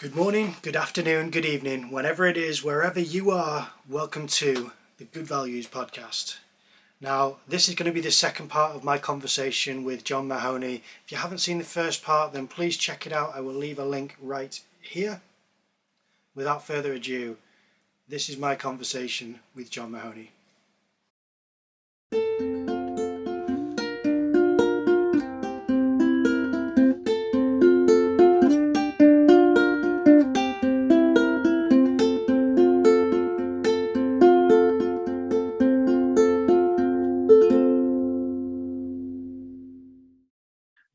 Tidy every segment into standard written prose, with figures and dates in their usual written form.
Good morning, good afternoon, good evening, whenever it is, wherever you are, welcome to the Good Values podcast. Now, this is going to be the second part of my conversation with John Mahoney. If you haven't seen the first part, then please check it out. I will leave a link right here. Without further ado, this is my conversation with John Mahoney.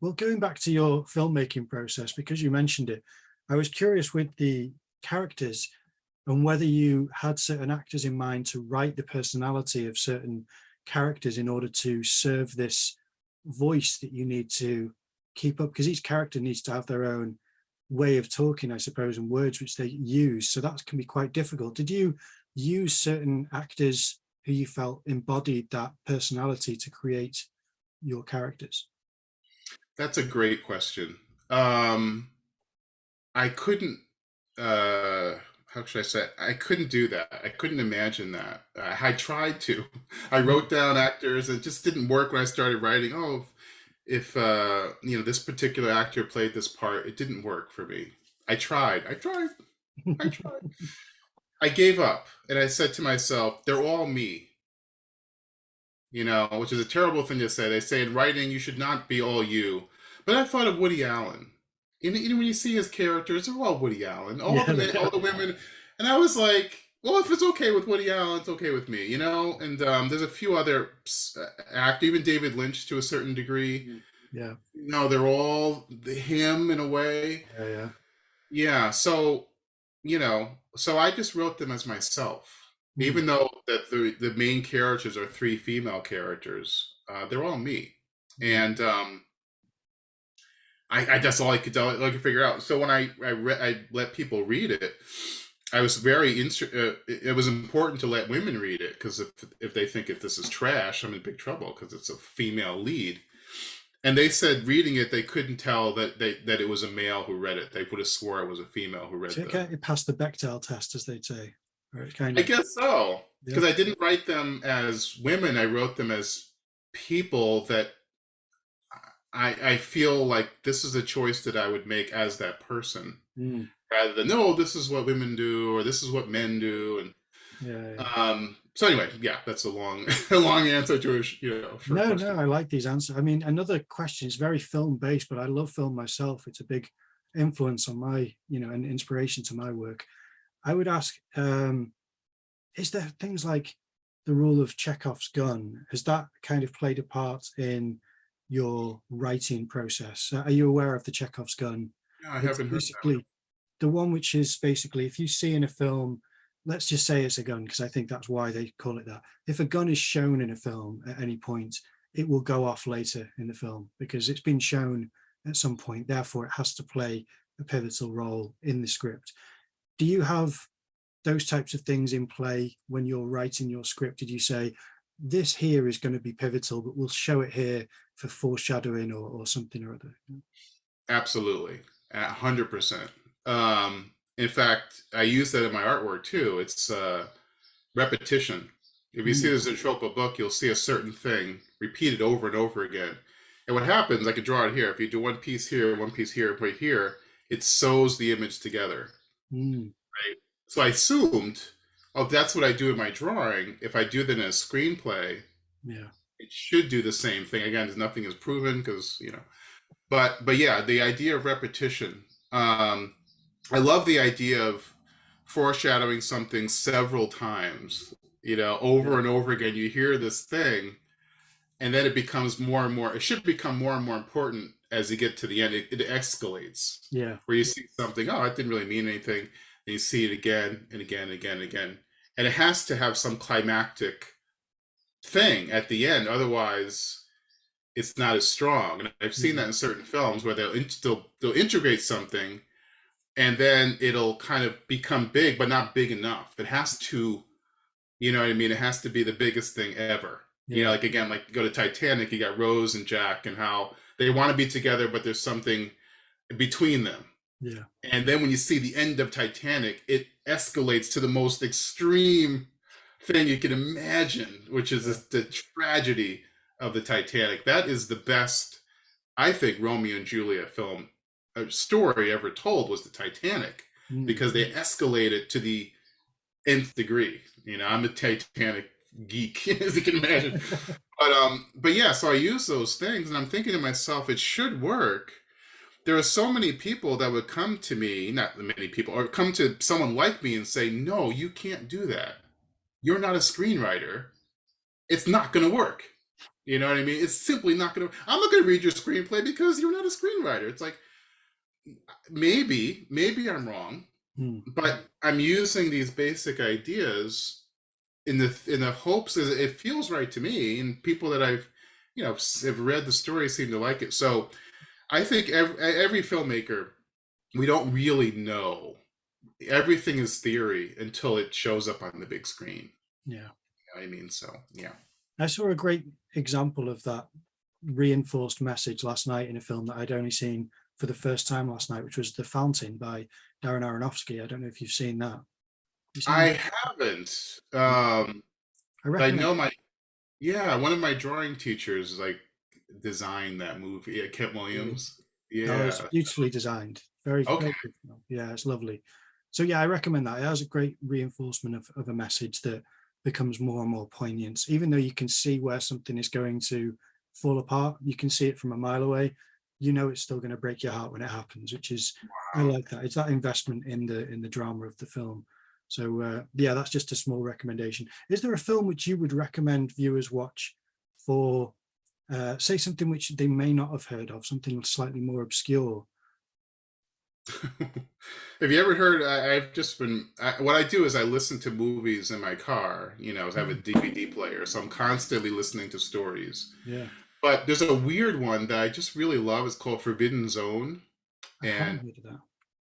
Well, going back to your filmmaking process, because you mentioned it, I was curious with the characters and whether you had certain actors in mind to write the personality of certain characters in order to serve this voice that you need to keep up, because each character needs to have their own way of talking, I suppose, and words which they use. So that can be quite difficult. Did you use certain actors who you felt embodied that personality to create your characters? That's a great question. I couldn't, how should I say? I couldn't do that. I couldn't imagine that. I tried to. I wrote down actors. It just didn't work when I started writing. Oh, if this particular actor played this part, it didn't work for me. I tried. I tried. I gave up, and I said to myself, "They're all me." Which is a terrible thing to say. They say in writing you should not be all you. But I thought of Woody Allen. When you see his characters, they're all Woody Allen, all Yeah, the men, all the women, and I was like, well, if it's okay with Woody Allen, it's okay with me, And there's a few other actors, even David Lynch to a certain degree. yeah, They're all him in a way. yeah. Yeah, so I just wrote them as myself, Mm. even though that the main characters are three female characters. They're all me, and I that's all I could figure out. So when I let people read it, I was it was important to let women read it, because if they think if this is trash, I'm in big trouble because it's a female lead. And they said reading it, they couldn't tell that it was a male who read it. They would have swore it was a female who read So it passed the Bechdel test, as they'd say. Or it kind I of, guess so, yeah. because I didn't write them as women. I wrote them as people that I feel like this is a choice that I would make as that person, Mm. rather than, no, this is what women do or this is what men do. And Yeah. so anyway, yeah, that's a long a long answer to a short No, question. I like these answers. I mean, another question is very film based, but I love film myself. It's a big influence on my, and inspiration to my work. I would ask, is there things like the rule of Chekhov's gun? Has that kind of played a part in your writing process? Are you aware of the Chekhov's gun? Yeah, I It's haven't heard that one. basically the one which is basically, if you see in a film, let's just say it's a gun, because I think that's why they call it that. If a gun is shown in a film at any point, it will go off later in the film because it's been shown at some point. Therefore, it has to play a pivotal role in the script. Do you have those types of things in play when you're writing your script? Did you say, this here is going to be pivotal, but we'll show it here for foreshadowing or something or other? Absolutely, 100%. In fact, I use that in my artwork too. It's repetition. If you see Mm, there's a trope of book, you'll see a certain thing repeated over and over again. And what happens, I could draw it here. If you do one piece here, one piece here, right here, it sews the image together, mm, right? So I assumed, oh, that's what I do in my drawing. If I do that in a screenplay, yeah. it should do the same thing. Again, nothing is proven because, but yeah, the idea of repetition. I love the idea of foreshadowing something several times, over Yeah. and over again. You hear this thing, and then it becomes more and more, it should become more and more important as you get to the end. It escalates, Yeah. where you see something, oh, it didn't really mean anything. And you see it again and again and again and again. And it has to have some climactic thing at the end. Otherwise, it's not as strong. And I've seen Mm, that in certain films where they'll integrate something, and then it'll kind of become big, but not big enough. It has to, you know what I mean? It has to be the biggest thing ever. yeah. Like again, like go to Titanic, you got Rose and Jack, and how they want to be together, but there's something between them. Yeah. And then when you see the end of Titanic, it escalates to the most extreme thing you can imagine, which is Yeah. the tragedy of the Titanic. That is the best, I think, Romeo and Juliet film story ever told was the Titanic, Mm. because they escalate it to the nth degree. You know, I'm a Titanic geek, as you can imagine. But yeah, so I use those things, and I'm thinking to myself, it should work. There are so many people that would come to me, not many people, or come to someone like me and say, no, you can't do that. You're not a screenwriter. It's not going to work. You know what I mean? It's simply not going to. I'm not going to read your screenplay because you're not a screenwriter. It's like, maybe I'm wrong, Mm. but I'm using these basic ideas in the hopes that it feels right to me, and people that I've, have read the story seem to like it. So I think every filmmaker, we don't really know. Everything is theory until it shows up on the big screen. Yeah. You know what I mean? So yeah. I saw a great example of that reinforced message last night in a film that I'd only seen for the first time last night, which was The Fountain by Darren Aronofsky. I don't know if you've seen that. You seen I that? haven't. I I recommend. know one of my drawing teachers like designed that movie. Yeah, Kent Really. Williams. Oh, it's Yeah. beautifully designed. Very, Okay. very good film. Yeah, it's lovely. So yeah, I recommend that. It has a great reinforcement of a message that becomes more and more poignant. Even though you can see where something is going to fall apart, you can see it from a mile away. You know it's still going to break your heart when it happens, which is, I Wow. like that. It's that investment in the drama of the film. So yeah, that's just a small recommendation. Is there a film which you would recommend viewers watch for, say something which they may not have heard of, something slightly more obscure? Have you ever heard? I've just been. What I do is I listen to movies in my car. I have a Mm. DVD player, so I'm constantly listening to stories. Yeah, But there's a weird one that I just really love. It's called Forbidden Zone, I and haven't heard of that.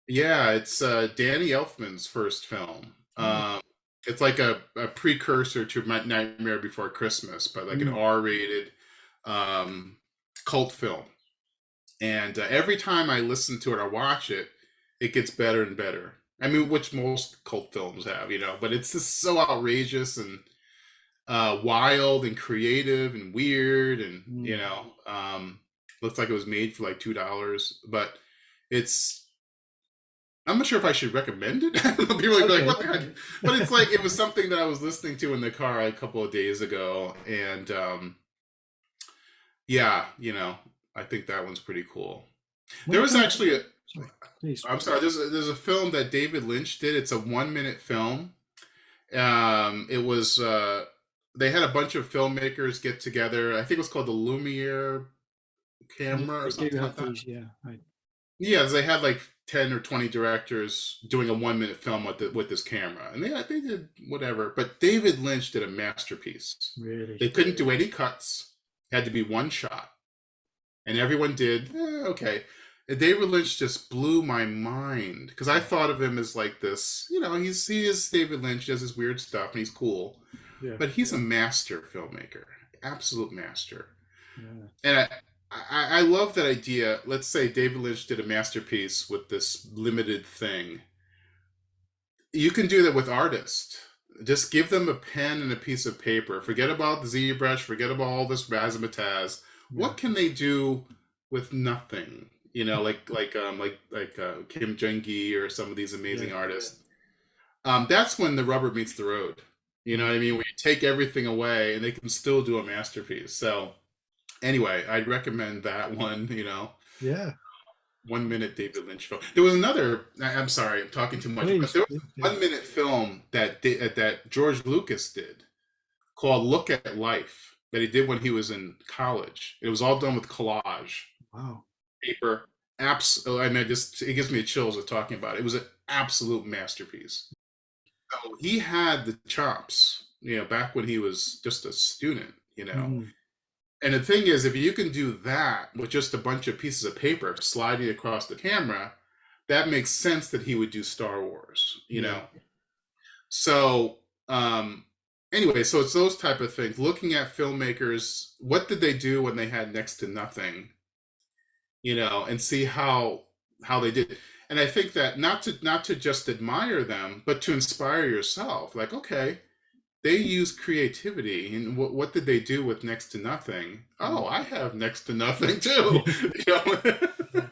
yeah, it's Danny Elfman's first film. Oh, It's like a precursor to Nightmare Before Christmas, but like an mm, R-rated um, cult film. And every time I listen to it or watch it, it gets better and better. I mean, which most cult films have, but it's just so outrageous and wild and creative and weird, and mm. looks like it was made for like $2, but it's. I'm not sure if I should recommend it. People would be like, Okay, "What the heck?" But it's like it was something that I was listening to in the car a couple of days ago, and yeah, I think that one's pretty cool. When There it was comes, actually sorry, please. I'm sorry. There's a film that David Lynch did. It's a 1 minute film. It was they had a bunch of filmmakers get together. I think it was called the Lumiere camera or They do something like have that. these, yeah. Yeah, they had like 10 or 20 directors doing a 1 minute film with this camera, and they did whatever. But David Lynch did a masterpiece. Really. They couldn't do any cuts; it had to be one shot, and everyone did okay. And David Lynch just blew my mind because I thought of him as like this. He is David Lynch, does his weird stuff, and he's cool, Yeah, but he's a master filmmaker, absolute master. yeah, And I love that idea. Let's say David Lynch did a masterpiece with this limited thing. You can do that with artists. Just give them a pen and a piece of paper. Forget about the ZBrush. Forget about all this razzmatazz. yeah, What can they do with nothing? Like Kim Jong-gi or some of these yeah. amazing artists. That's when the rubber meets the road. You know Mm. what I mean? When you take everything away and they can still do a masterpiece. So anyway, I'd recommend that one. Yeah, 1 minute David Lynch film. There was another. I'm sorry, I'm talking too much, but please, there was please a do. 1 minute film that George Lucas did called "Look at Life" that he did when he was in college. It was all done with collage Wow. paper. I mean, it gives me chills of talking about it. It was an absolute masterpiece. So he had the chops, back when he was just a student. Mm. And the thing is, if you can do that with just a bunch of pieces of paper sliding across the camera, that makes sense that he would do Star Wars, Yeah, So, anyway, so it's those type of things. Looking at filmmakers, what did they do when they had next to nothing, and see how how they did. And I think that not to just admire them, but to inspire yourself. Like, okay, they use creativity, and what did they do with next to nothing? Oh, Mm. I have next to nothing too. You know? Yeah,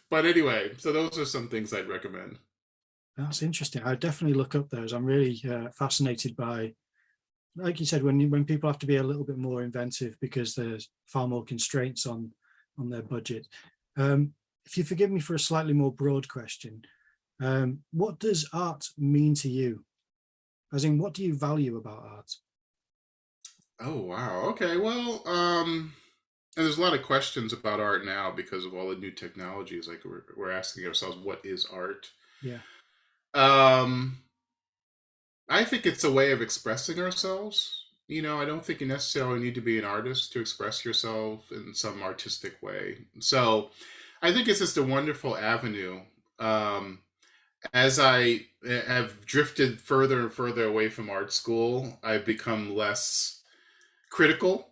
But anyway, so those are some things I'd recommend. that's interesting. I definitely look up those. I'm really fascinated by, like you said, when people have to be a little bit more inventive because there's far more constraints on their budget. If you forgive me for a slightly more broad question, what does art mean to you? As in, what do you value about art? Oh wow. Okay. Well, and there's a lot of questions about art now because of all the new technologies. Like we're asking ourselves, what is art? Yeah. Um, I think it's a way of expressing ourselves. I don't think you necessarily need to be an artist to express yourself in some artistic way. So I think it's just a wonderful avenue. Um, as I have drifted further and further away from art school, I've become less critical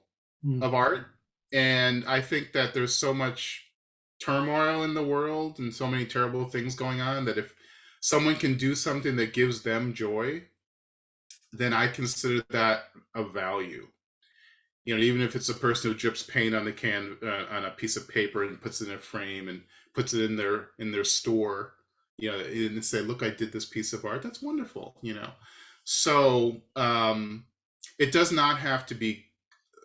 Mm. of art. And I think that there's so much turmoil in the world and so many terrible things going on that if someone can do something that gives them joy, then I consider that of value. Even if it's a person who drips paint on the can on a piece of paper and puts it in a frame and puts it in their store, and say, "Look, I did this piece of art." That's wonderful. So it does not have to be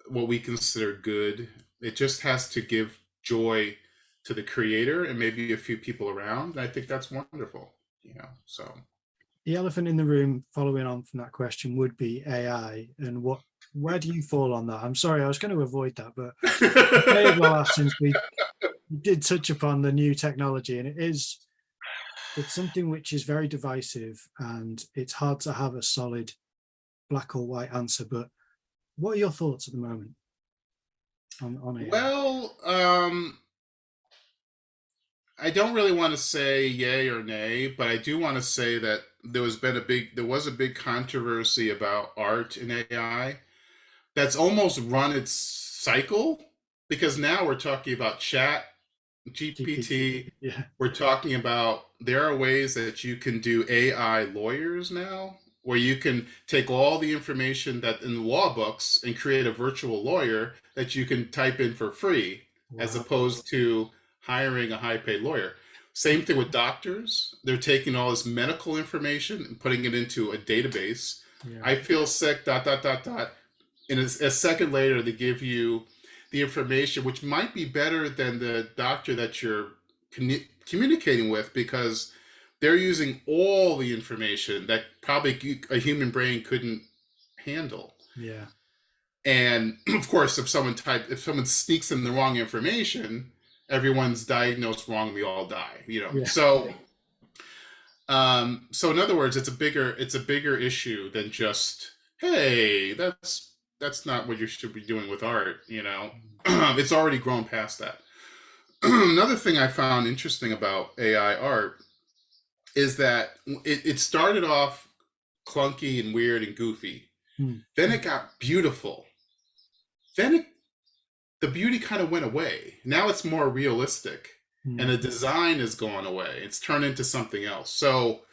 what we consider good. It just has to give joy to the creator and maybe a few people around. And I think that's wonderful. So The elephant in the room, following on from that question, would be AI. And where do you fall on that? I'm sorry, I was going to avoid that, but I may as well ask, since we did touch upon the new technology, and it's something which is very divisive, and it's hard to have a solid black or white answer. But what are your thoughts at the moment on AI? well, I don't really want to say yay or nay, but I do want to say that there was a big controversy about art in AI that's almost run its cycle, because now we're talking about chat GPT. GPT. Yeah. We're talking about there are ways that you can do AI lawyers now, where you can take all the information that in the law books and create a virtual lawyer that you can type in for free, as Wow. opposed to hiring a high paid lawyer. Same thing with doctors. They're taking all this medical information and putting it into a database. Yeah. I feel sick, dot, dot, dot, dot. And a second later, they give you the information, which might be better than the doctor that you're communicating with, because they're using all the information that probably a human brain couldn't handle. Yeah. And of course, if someone sneaks in the wrong information, everyone's diagnosed wrong. We all die. Yeah. So in other words, it's a bigger issue than just, hey, that's not what you should be doing with art. It's already grown past that. Another thing I found interesting about AI art is that it started off clunky and weird and goofy. Mm. Then it got beautiful. Then the beauty kind of went away. Now it's more realistic, Mm. and the design is going away. It's turned into something else. So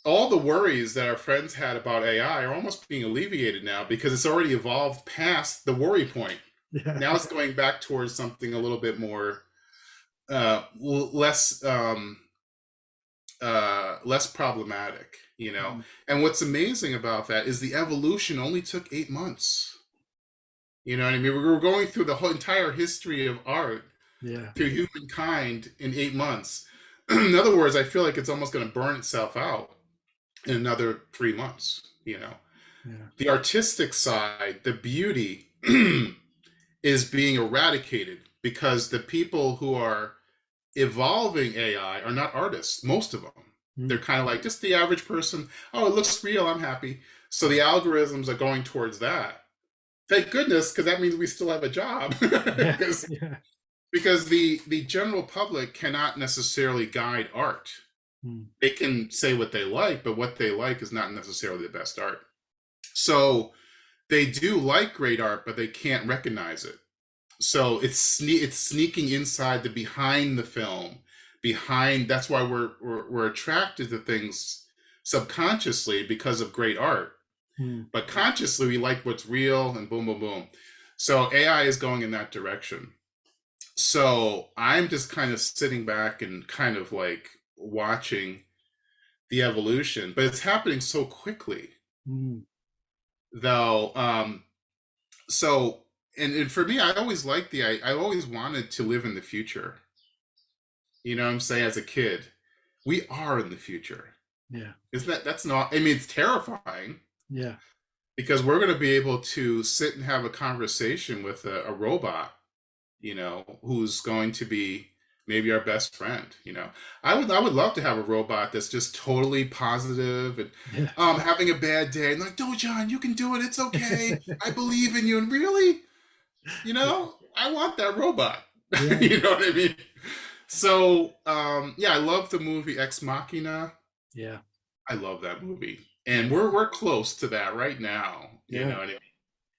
all the worries that our friends had about AI are almost being alleviated now, because it's already evolved past the worry point. Yeah. Now it's going back towards something a little bit more less less problematic. Mm. And what's amazing about that is the evolution only took 8 months. You know what I mean? We were going through the whole entire history of art Yeah. to humankind in 8 months. In other words, I feel like it's almost going to burn itself out in another 3 months. Yeah. The artistic side, the beauty, is being eradicated because the people who are evolving AI are not artists, most of them. They're Mm. kind of like just the average person. Oh, it looks real, I'm happy. So the algorithms are going towards that. Thank goodness, because that means we still have a job. Yeah. because Yeah. because the general public cannot necessarily guide art. Mm. They can say what they like, but what they like is not necessarily the best art. So they do like great art, but they can't recognize it. So it's sneaking inside the behind the film, behind. That's why we're attracted to things subconsciously because of great art, Mm. but consciously we like what's real and boom, boom, boom. So AI is going in that direction. So I'm just kind of sitting back and kind of like watching the evolution, but it's happening so quickly, Mm. though. So, and for me, I always liked I always wanted to live in the future. You know what I'm saying? As a kid, we are in the future. Yeah. Isn't that's not, I mean, it's terrifying Yeah. because we're going to be able to sit and have a conversation with a robot, you know, who's going to be maybe our best friend. You know, I would love to have a robot that's just totally positive and Yeah. having a bad day and like, no, John, you can do it. It's okay. I believe in you. And really, you know, I want that robot. Yeah. You know what I mean? So, yeah, I love the movie Ex Machina. Yeah. I love that movie. And we're close to that right now. You Yeah. know what I mean?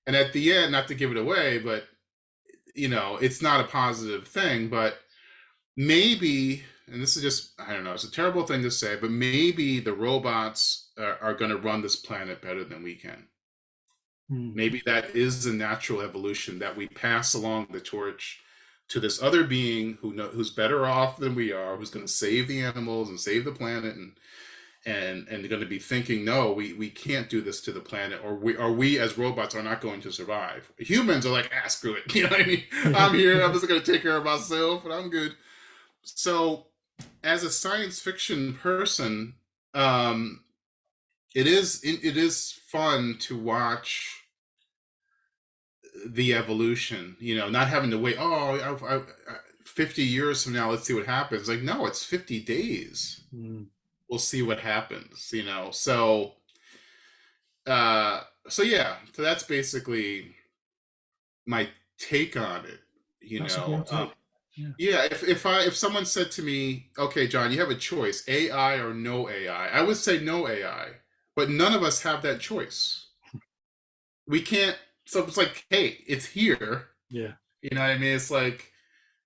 And at the end, not to give it away, but you know, it's not a positive thing, but maybe, and this is just, I don't know, it's a terrible thing to say, but maybe the robots are going to run this planet better than we can. Mm. Maybe that is a natural evolution that we pass along the torch to this other being who's better off than we are, who's going to save the animals and save the planet, and they're going to be thinking, no, we can't do this to the planet, or we as robots are not going to survive. Humans are like, ah, screw it. You know what I mean? I'm here. I'm just going to take care of myself, and I'm good. So, as a science fiction person, it is fun to watch the evolution. You know, not having to wait. Oh, 50 years from now, let's see what happens. Like, no, it's 50 days. Mm. We'll see what happens. You know, so yeah. So that's basically my take on it. You That's a know, great take. Yeah. yeah, if someone said to me, "Okay, John, you have a choice, AI or no AI," I would say no AI. But none of us have that choice. We can't. So it's like, hey, it's here. Yeah. You know what I mean? It's like,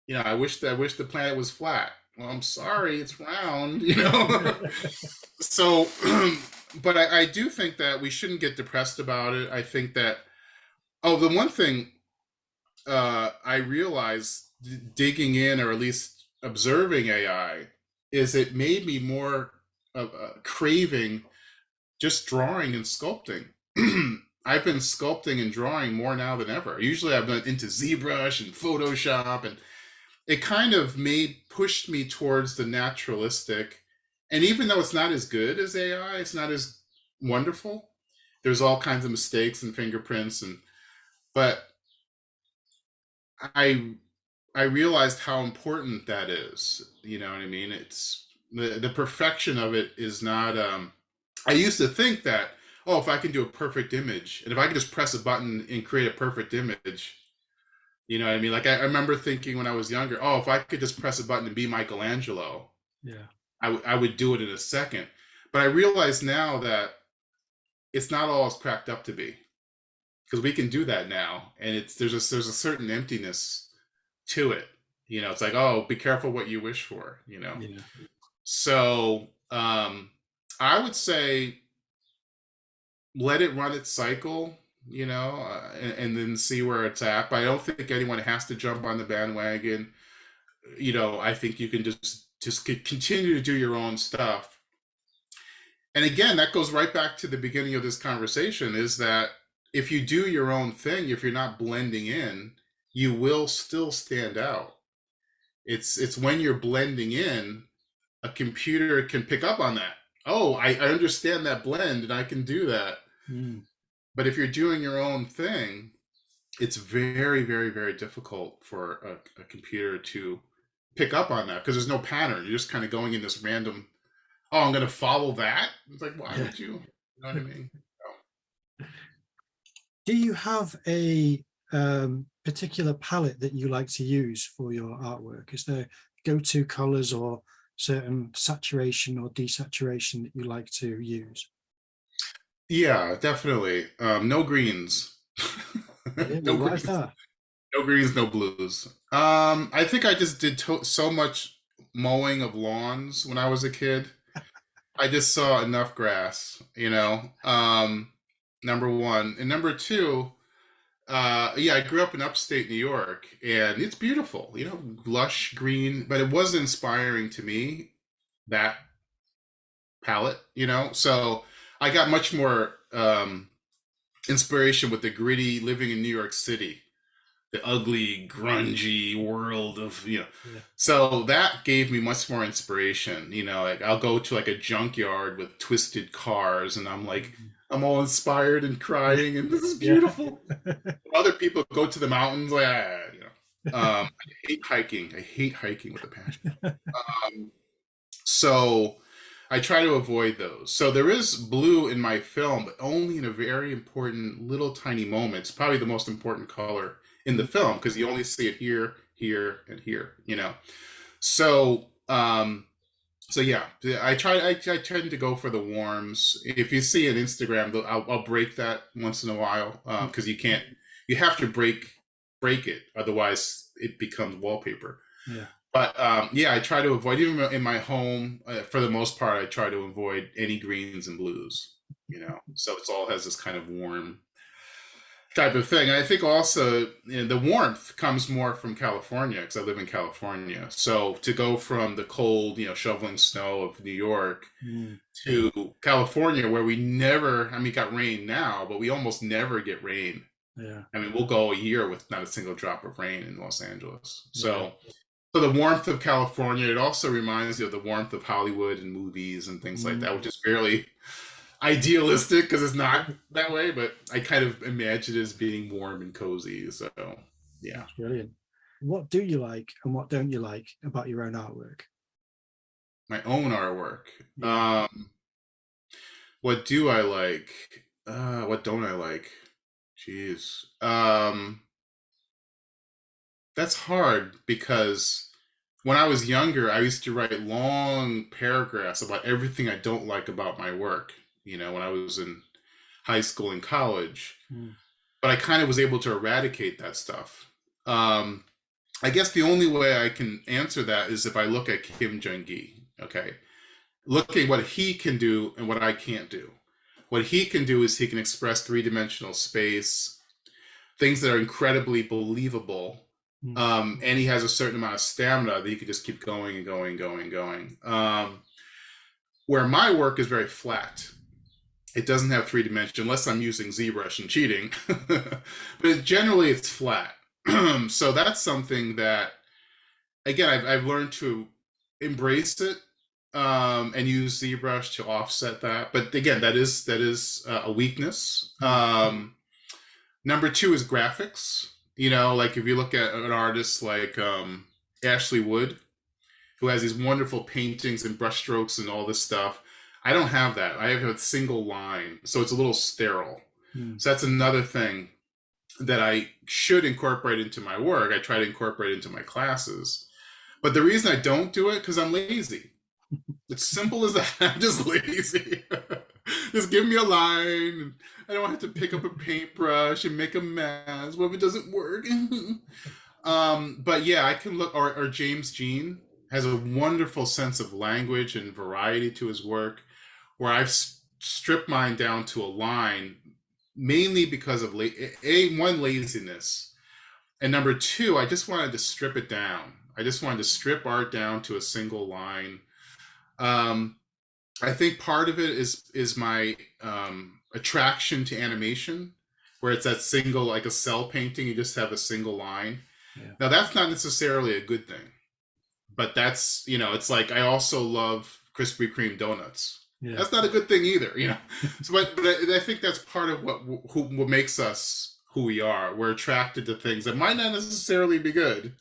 you know, I wish the planet was flat. Well, I'm sorry, it's round. You know. So, but I do think that we shouldn't get depressed about it. I think that, oh, the one thing I realized digging in, or at least observing AI, is it made me more of craving just drawing and sculpting. I've been sculpting and drawing more now than ever. Usually I've been into ZBrush and Photoshop, and it kind of pushed me towards the naturalistic. And even though it's not as good as AI, it's not as wonderful. There's all kinds of mistakes and fingerprints, but I I realized how important that is. You know what I mean? It's the perfection of it is not. I used to think that, oh, if I can do a perfect image, and if I can just press a button and create a perfect image, you know what I mean? Like I remember thinking when I was younger, oh, if I could just press a button and be Michelangelo, Yeah. I would do it in a second. But I realize now that it's not all it's cracked up to be, because we can do that now, and there's a certain emptiness to it. You know, it's like, oh, be careful what you wish for, you know. Yeah. So I would say let it run its cycle, you know, and then see where it's at. But I don't think anyone has to jump on the bandwagon. You know, I think you can just continue to do your own stuff. And again, that goes right back to the beginning of this conversation, is that if you do your own thing, if you're not blending in, you will still stand out. It's when you're blending in, a computer can pick up on that. Oh, I understand that blend and I can do that. Mm. But if you're doing your own thing, it's very, very, very difficult for a computer to pick up on that, because there's no pattern. You're just kind of going in this random, oh, I'm going to follow that. It's like, why would you? You know what I mean? Do you have a particular palette that you like to use for your artwork? Is there go-to colors or certain saturation or desaturation that you like to use? Yeah, definitely. No greens. Really? No Why is greens. that? No greens, no blues. I think I just did so much mowing of lawns when I was a kid. I just saw enough grass, number one. And number two, yeah, I grew up in upstate New York, and it's beautiful, lush green, but it wasn't inspiring to me, that palette, So I got much more inspiration with the gritty living in New York City, the ugly, grungy world of, Yeah. So that gave me much more inspiration. Like I'll go to like a junkyard with twisted cars, and I'm like, I'm all inspired and crying, and this is beautiful. Yeah. Other people go to the mountains, like, I hate hiking. I hate hiking with a passion. So I try to avoid those. So there is blue in my film, but only in a very important little tiny moment. It's probably the most important color in the film because you only see it here, here, and here, So, so yeah, I tend to go for the warms. If you see an Instagram, I'll break that once in a while because you have to break it, otherwise it becomes wallpaper. Yeah. But yeah, I try to avoid, even in my home, for the most part, I try to avoid any greens and blues, so it all has this kind of warm type of thing. And I think also the warmth comes more from California because I live in California. So to go from the cold, shoveling snow of New York to California, where we never, got rain now, but we almost never get rain. Yeah. We'll go a year with not a single drop of rain in Los Angeles. So the warmth of California, it also reminds you of the warmth of Hollywood and movies and things like that, which is fairly idealistic because it's not that way, but I kind of imagine it as being warm and cozy. So, yeah. That's brilliant. What do you like and what don't you like about your own artwork? My own artwork. Yeah. What do I like? What don't I like? Jeez. That's hard because when I was younger, I used to write long paragraphs about everything I don't like about my work, when I was in high school and college. But I kind of was able to eradicate that stuff. I guess the only way I can answer that is if I look at Kim Jung-gi, okay? Looking what he can do and what I can't do. What he can do is he can express three-dimensional space, things that are incredibly believable. And he has a certain amount of stamina that he could just keep going and going and going and going. Where my work is very flat. It doesn't have three dimension unless I'm using ZBrush and cheating. But generally it's flat. So that's something that, again, I've learned to embrace it and use ZBrush to offset that. But again, that is a weakness. Number two is graphics. Like if you look at an artist like Ashley Wood, who has these wonderful paintings and brushstrokes and all this stuff, I don't have that. I have a single line, so it's a little sterile. So that's another thing that I should incorporate into my work. I try to incorporate into my classes. But the reason I don't do it, because I'm lazy. It's simple as that. I'm just lazy. Just give me a line. I don't have to pick up a paintbrush and make a mess. What if it doesn't work? But yeah, I can look, or James Jean has a wonderful sense of language and variety to his work, where I've stripped mine down to a line, mainly because of one, laziness, and number two, I just wanted to strip it down. I just wanted to strip art down to a single line. I think part of it is my attraction to animation, where it's that single, like a cell painting, you just have a single line. Yeah. Now that's not necessarily a good thing, but that's, it's like, I also love Krispy Kreme donuts. Yeah. That's not a good thing either, So, but I think that's part of what makes us who we are. We're attracted to things that might not necessarily be good,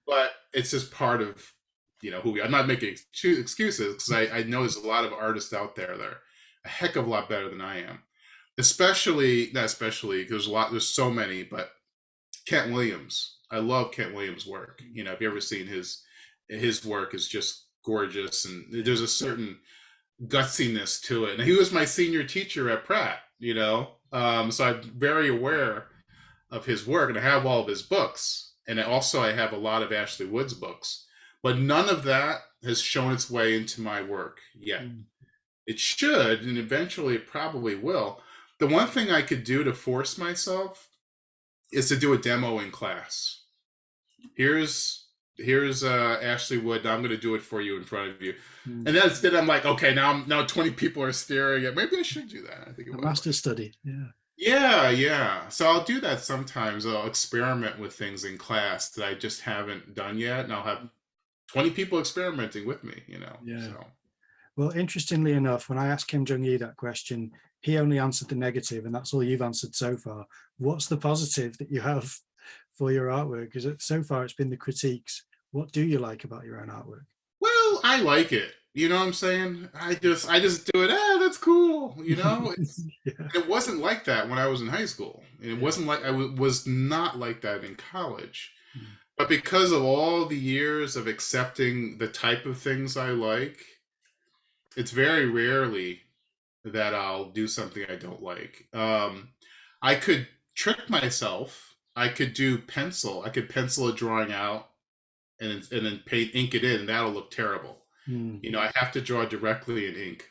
but it's just part of, who we are. I'm not making excuses, because I know there's a lot of artists out there that are a heck of a lot better than I am. Not especially, there's so many, but Kent Williams. I love Kent Williams' work. If you ever seen his work, is just gorgeous, and there's a certain gutsiness to it. And he was my senior teacher at Pratt, so I'm very aware of his work, and I have all of his books, and I have a lot of Ashley Wood's books. but none of that has shown its way into my work yet. Mm. It should, and eventually it probably will. The one thing I could do to force myself is to do a demo in class. Here's Ashley Wood. I'm going to do it for you in front of you. Mm. And then I'm like, okay, now 20 people are staring at. Maybe I should do that. I think it A would master work. study. Yeah. Yeah. So I'll do that sometimes. I'll experiment with things in class that I just haven't done yet, and I'll have 20 people experimenting with me. Yeah. So. Well, interestingly enough, when I asked Kim Jung-Yi that question, he only answered the negative, and that's all you've answered so far. What's the positive that you have for your artwork? Because so far it's been the critiques. What do you like about your own artwork? Well, I like it. You know what I'm saying? I just do it. That's cool. Yeah. It wasn't like that when I was in high school. And it wasn't like was not like that in college. Mm. But because of all the years of accepting the type of things I like, it's very rarely that I'll do something I don't like. I could trick myself. I could do pencil. I could pencil a drawing out and then ink it in, and that'll look terrible. Mm. I have to draw directly in ink.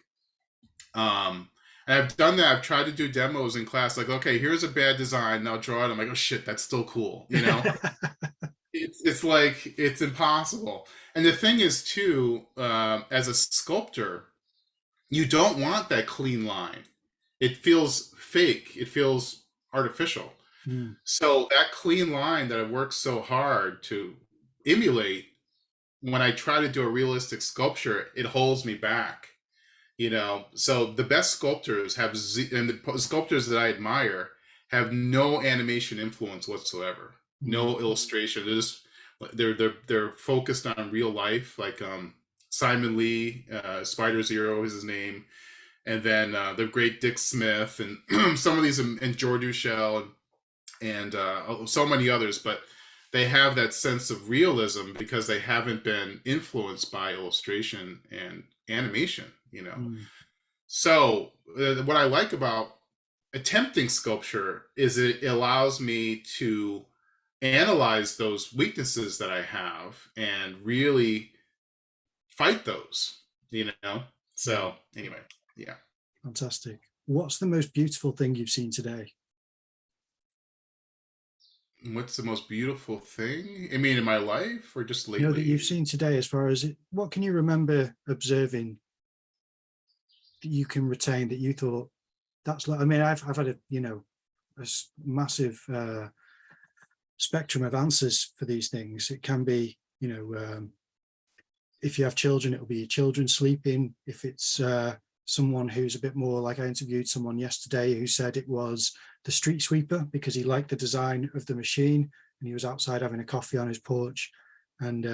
And I've done that. I've tried to do demos in class, like, okay, here's a bad design. Now draw it. I'm like, oh shit, that's still cool. It's like, it's impossible. And the thing is too, as a sculptor, you don't want that clean line. It feels fake. It feels artificial. Mm. So that clean line that I've worked so hard to emulate, when I try to do a realistic sculpture, it holds me back. So the best sculptors and the sculptors that I admire have no animation influence whatsoever, no illustration. They're focused on real life, like Simon Lee, Spider Zero is his name, and then the great Dick Smith, and some of these, and Jordu Schell, and so many others, but they have that sense of realism because they haven't been influenced by illustration and animation. Mm. So what I like about attempting sculpture is it allows me to analyze those weaknesses that I have and really fight those, So anyway, yeah. Fantastic. What's the most beautiful thing you've seen today? What's the most beautiful thing? I mean, in my life or just lately? That you've seen today, as far as what can you remember observing that you can retain that you thought that's like, I mean, I've had a massive spectrum of answers for these things. It can be, if you have children, it'll be your children sleeping. If it's someone who's a bit more, like I interviewed someone yesterday who said it was the street sweeper because he liked the design of the machine and he was outside having a coffee on his porch and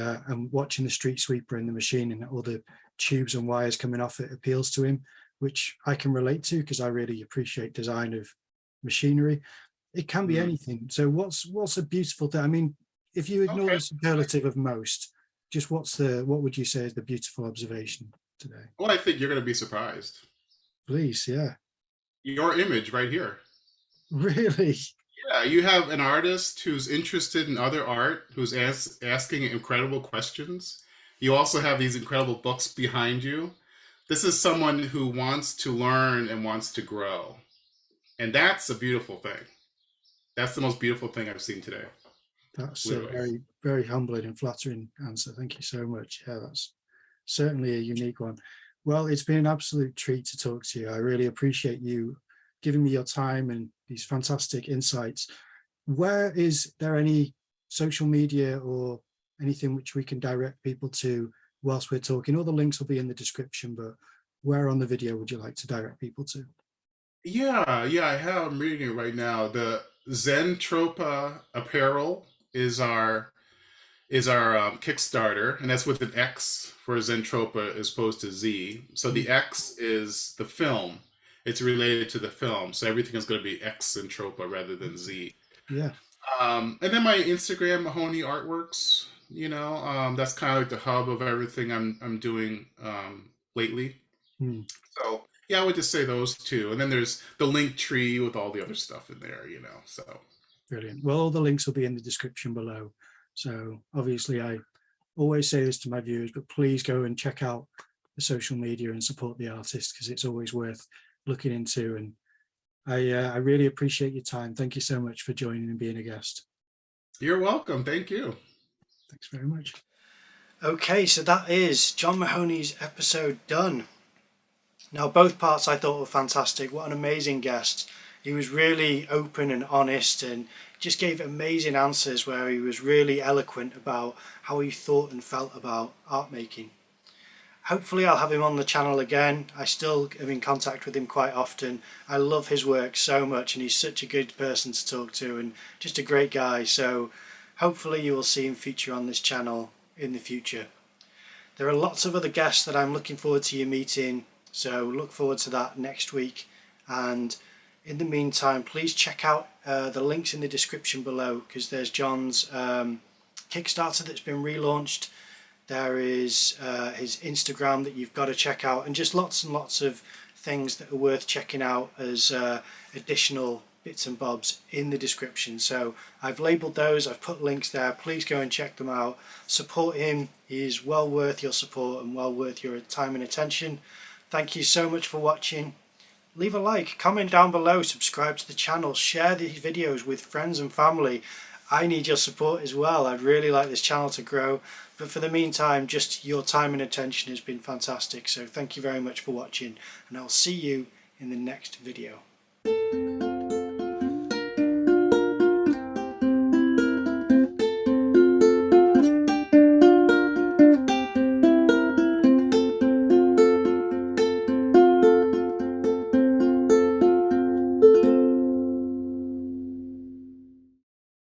watching the street sweeper in the machine and all the tubes and wires coming off it appeals to him, which I can relate to because I really appreciate design of machinery. It can be anything. So what's a beautiful thing? I mean, if you ignore the superlative of most, just what would you say is the beautiful observation today? Well, I think you're going to be surprised. Please, yeah. Your image right here. Really? Yeah, you have an artist who's interested in other art, who's asking incredible questions. You also have these incredible books behind you. This is someone who wants to learn and wants to grow. And that's a beautiful thing. That's the most beautiful thing I've seen today. That's a very, very humbling and flattering answer. Thank you so much. Yeah, that's certainly a unique one. Well, it's been an absolute treat to talk to you. I really appreciate you giving me your time and these fantastic insights. Where is there any social media or anything which we can direct people to whilst we're talking? All the links will be in the description, but where on the video would you like to direct people to? Yeah, I'm reading it right now. The Zentropa apparel is our Kickstarter, and that's with an X for Zentropa as opposed to Z. So the X is the film. It's related to the film, so everything is going to be X Zentropa rather than Z. Yeah. And then my Instagram, Mahoney Artworks. That's kind of like the hub of everything I'm doing lately. So yeah, I would just say those two, and then there's the link tree with all the other stuff in there. So brilliant. Well, all the links will be in the description below. So obviously I always say this to my viewers, but please go and check out the social media and support the artist, because it's always worth looking into. And I really appreciate your time. Thank you so much for joining and being a guest. You're welcome. Thank you. Thanks very much. Okay, so that is John Mahoney's episode done. Now, both parts I thought were fantastic. What an amazing guest. He was really open and honest and just gave amazing answers, where he was really eloquent about how he thought and felt about art making. Hopefully I'll have him on the channel again. I still am in contact with him quite often. I love his work so much, and he's such a good person to talk to and just a great guy. So hopefully you will see him feature on this channel in the future. There are lots of other guests that I'm looking forward to you meeting, so look forward to that next week. And in the meantime, please check out the links in the description below, because there's John's Kickstarter that's been relaunched. There is his Instagram that you've got to check out, and just lots and lots of things that are worth checking out as additional bits and bobs in the description. So I've labelled those, I've put links there. Please go and check them out. Support him. He is well worth your support and well worth your time and attention. Thank you so much for watching. Leave a like, comment down below, subscribe to the channel, share these videos with friends and family. I need your support as well. I'd really like this channel to grow. But for the meantime, just your time and attention has been fantastic. So thank you very much for watching, and I'll see you in the next video.